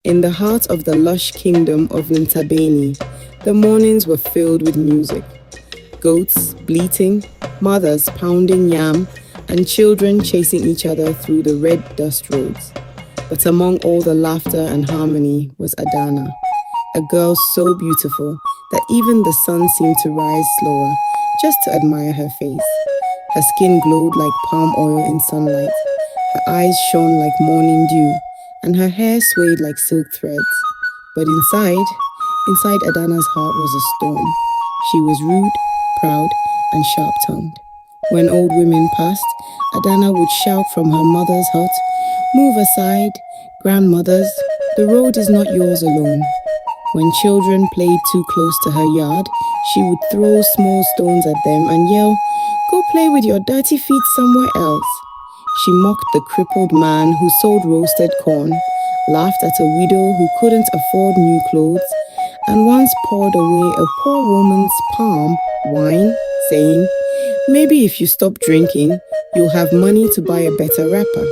In the heart of the lush kingdom of Ntabeni, the mornings were filled with music. Goats bleating, mothers pounding yam, and children chasing each other through the red dust roads. But among all the laughter and harmony was Adanna, a girl so beautiful that even the sun seemed to rise slower just to admire her face. Her skin glowed like palm oil in sunlight, her eyes shone like morning dew, and her hair swayed like silk threads. But inside Adanna's heart was a storm. She was rude, proud, and sharp-tongued. When old women passed, Adanna would shout from her mother's hut, "Move aside, grandmothers, the road is not yours alone." When children played too close to her yard, she would throw small stones at them and yell, "Go play with your dirty feet somewhere else." She mocked the crippled man who sold roasted corn, laughed at a widow who couldn't afford new clothes, and once poured away a poor woman's palm wine, saying, "Maybe if you stop drinking, you'll have money to buy a better wrapper."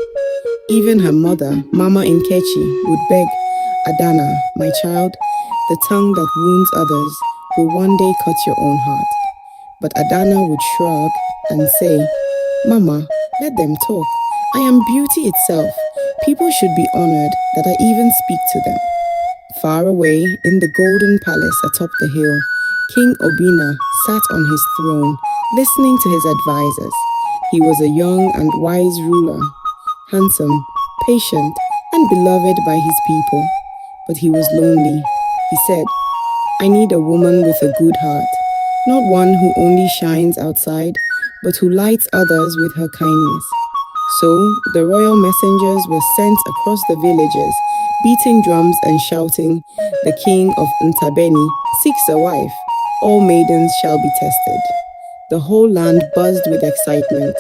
Even her mother, Mama Nkechi, would beg, "Adanna, my child, the tongue that wounds others will one day cut your own heart." But Adanna would shrug and say, "Mama, let them talk. I am beauty itself. People should be honored that I even speak to them." Far away in the golden palace atop the hill, King Obinna sat on his throne, listening to his advisors. He was a young and wise ruler, handsome, patient, and beloved by his people. But he was lonely. He said, "I need a woman with a good heart, not one who only shines outside, but who lights others with her kindness." So the royal messengers were sent across the villages, beating drums and shouting, "The king of Ntabeni seeks a wife. All maidens shall be tested." The whole land buzzed with excitement.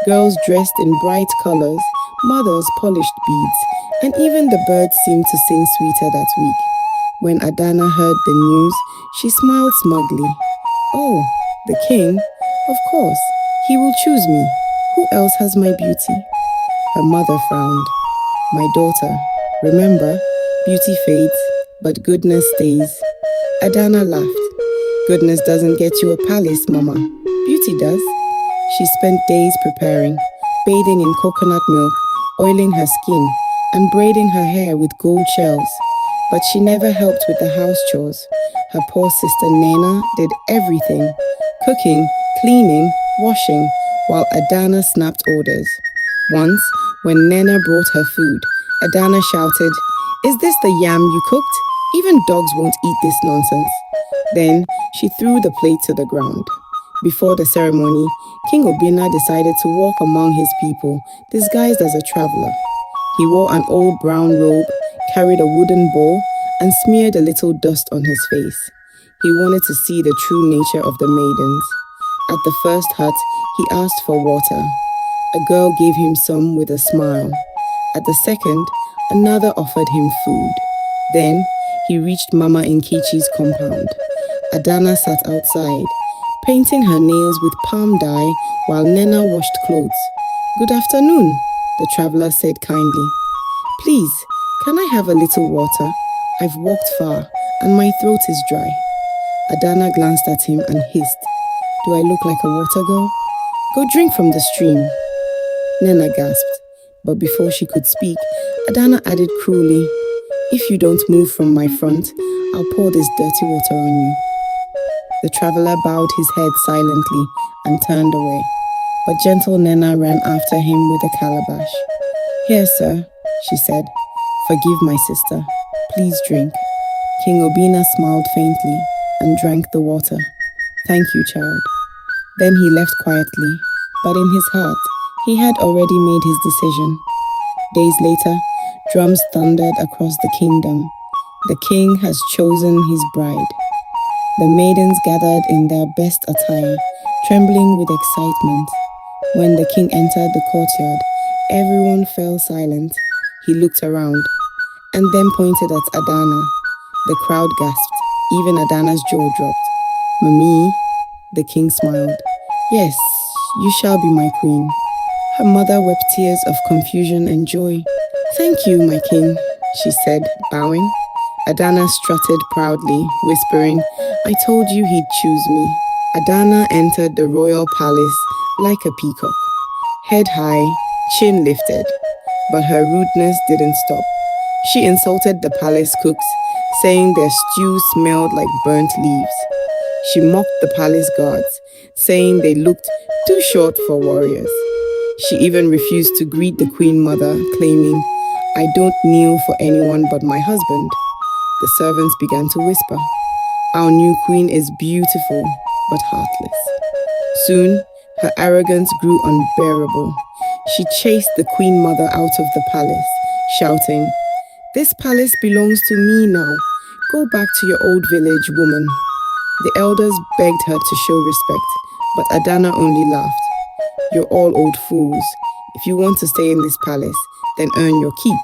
Girls dressed in bright colors, mothers polished beads, and even the birds seemed to sing sweeter that week. When Adanna heard the news, she smiled smugly. "Oh, the king? Of course, he will choose me. Who else has my beauty?" Her mother frowned. "My daughter, remember, beauty fades, but goodness stays." Adanna laughed. "Goodness doesn't get you a palace, Mama. Beauty does." She spent days preparing, bathing in coconut milk, oiling her skin, and braiding her hair with gold shells. But she never helped with the house chores. Her poor sister Nena did everything: cooking, cleaning, washing, while Adanna snapped orders. Once, when Nena brought her food, Adanna shouted, "Is this the yam you cooked? Even dogs won't eat this nonsense." Then she threw the plate to the ground. Before the ceremony, King Obinna decided to walk among his people, disguised as a traveler. He wore an old brown robe, carried a wooden bowl, and smeared a little dust on his face. He wanted to see the true nature of the maidens. At the first hut, he asked for water. A girl gave him some with a smile. At the second, another offered him food. Then, he reached Mama Nkechi's compound. Adanna sat outside, painting her nails with palm dye while Nena washed clothes. "Good afternoon," the traveler said kindly. "Please, can I have a little water? I've walked far, and my throat is dry." Adanna glanced at him and hissed, "Do I look like a water girl? Go drink from the stream." Nena gasped, but before she could speak, Adanna added cruelly, "If you don't move from my front, I'll pour this dirty water on you." The traveler bowed his head silently and turned away, but gentle Nena ran after him with a calabash. "Here, sir," she said. "Forgive my sister. Please drink." King Obinna smiled faintly and drank the water. "Thank you, child." Then he left quietly, but in his heart, he had already made his decision. Days later, drums thundered across the kingdom. The king has chosen his bride. The maidens gathered in their best attire, trembling with excitement. When the king entered the courtyard, everyone fell silent. He looked around and then pointed at Adanna. The crowd gasped. Even Adanna's jaw dropped. "Mami," the king smiled. "Yes, you shall be my queen." Her mother wept tears of confusion and joy. "Thank you, my king." she said, bowing. Adanna strutted proudly, whispering, I told you he'd choose me. Adanna entered the royal palace like a peacock, head high, chin lifted. But her rudeness didn't stop. She insulted the palace cooks, saying their stew smelled like burnt leaves. She mocked the palace guards, saying they looked too short for warriors. She even refused to greet the Queen Mother, claiming, I don't kneel for anyone but my husband. The servants began to whisper, Our new queen is beautiful, but heartless. Soon, her arrogance grew unbearable. She chased the Queen Mother out of the palace, shouting, This palace belongs to me now. Go back to your old village, woman. The elders begged her to show respect, but Adanna only laughed. You're all old fools. If you want to stay in this palace, then earn your keep.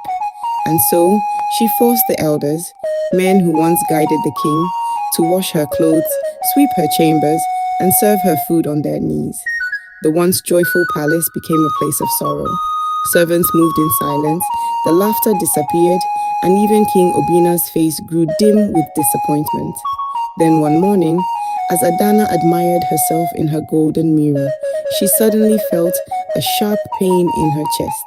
And so, she forced the elders, men who once guided the king, to wash her clothes, sweep her chambers, and serve her food on their knees. The once joyful palace became a place of sorrow. Servants moved in silence, the laughter disappeared, and even King Obinna's face grew dim with disappointment. Then one morning, as Adanna admired herself in her golden mirror, she suddenly felt a sharp pain in her chest.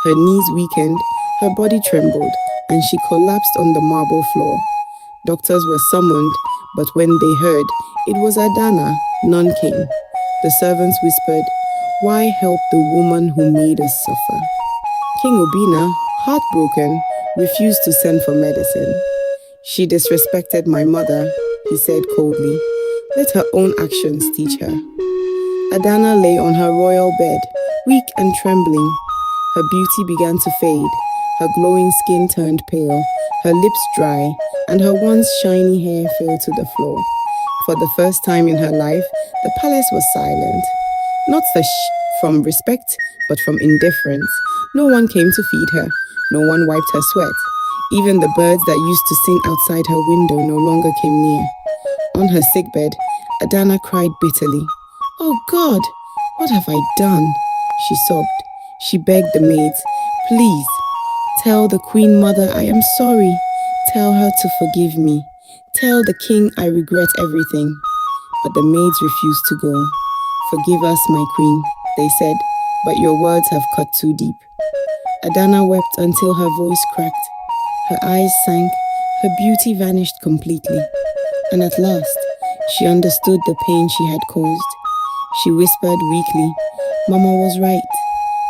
Her knees weakened, her body trembled, and she collapsed on the marble floor. Doctors were summoned, but when they heard it was Adanna, none came. The servants whispered, Why help the woman who made us suffer? King Obinna, heartbroken, refused to send for medicine. She disrespected my mother, he said coldly. Let her own actions teach her. Adanna lay on her royal bed, weak and trembling. Her beauty began to fade. Her glowing skin turned pale, her lips dry, and her once shiny hair fell to the floor. For the first time in her life, the palace was silent. Not from respect, but from indifference. No one came to feed her. No one wiped her sweat. Even the birds that used to sing outside her window no longer came near. On her sickbed, Adanna cried bitterly. Oh God, what have I done? She sobbed. She begged the maids, Please, tell the Queen Mother I am sorry. Tell her to forgive me. Tell the king I regret everything. But the maids refused to go. Forgive us, my queen, they said, but your words have cut too deep. Adanna wept until her voice cracked. Her eyes sank, her beauty vanished completely. And at last, she understood the pain she had caused. She whispered weakly, Mama was right.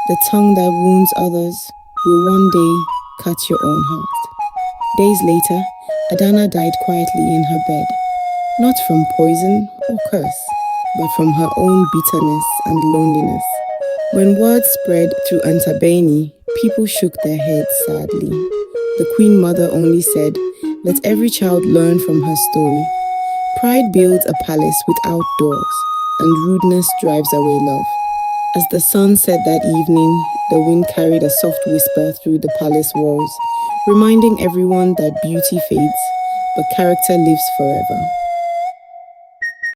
The tongue that wounds others will one day cut your own heart. Days later, Adanna died quietly in her bed, not from poison or curse, but from her own bitterness and loneliness. When word spread through Ntabeni, people shook their heads sadly. The Queen Mother only said, Let every child learn from her story. Pride builds a palace without doors, and rudeness drives away love. As the sun set that evening, the wind carried a soft whisper through the palace walls, reminding everyone that beauty fades, but character lives forever.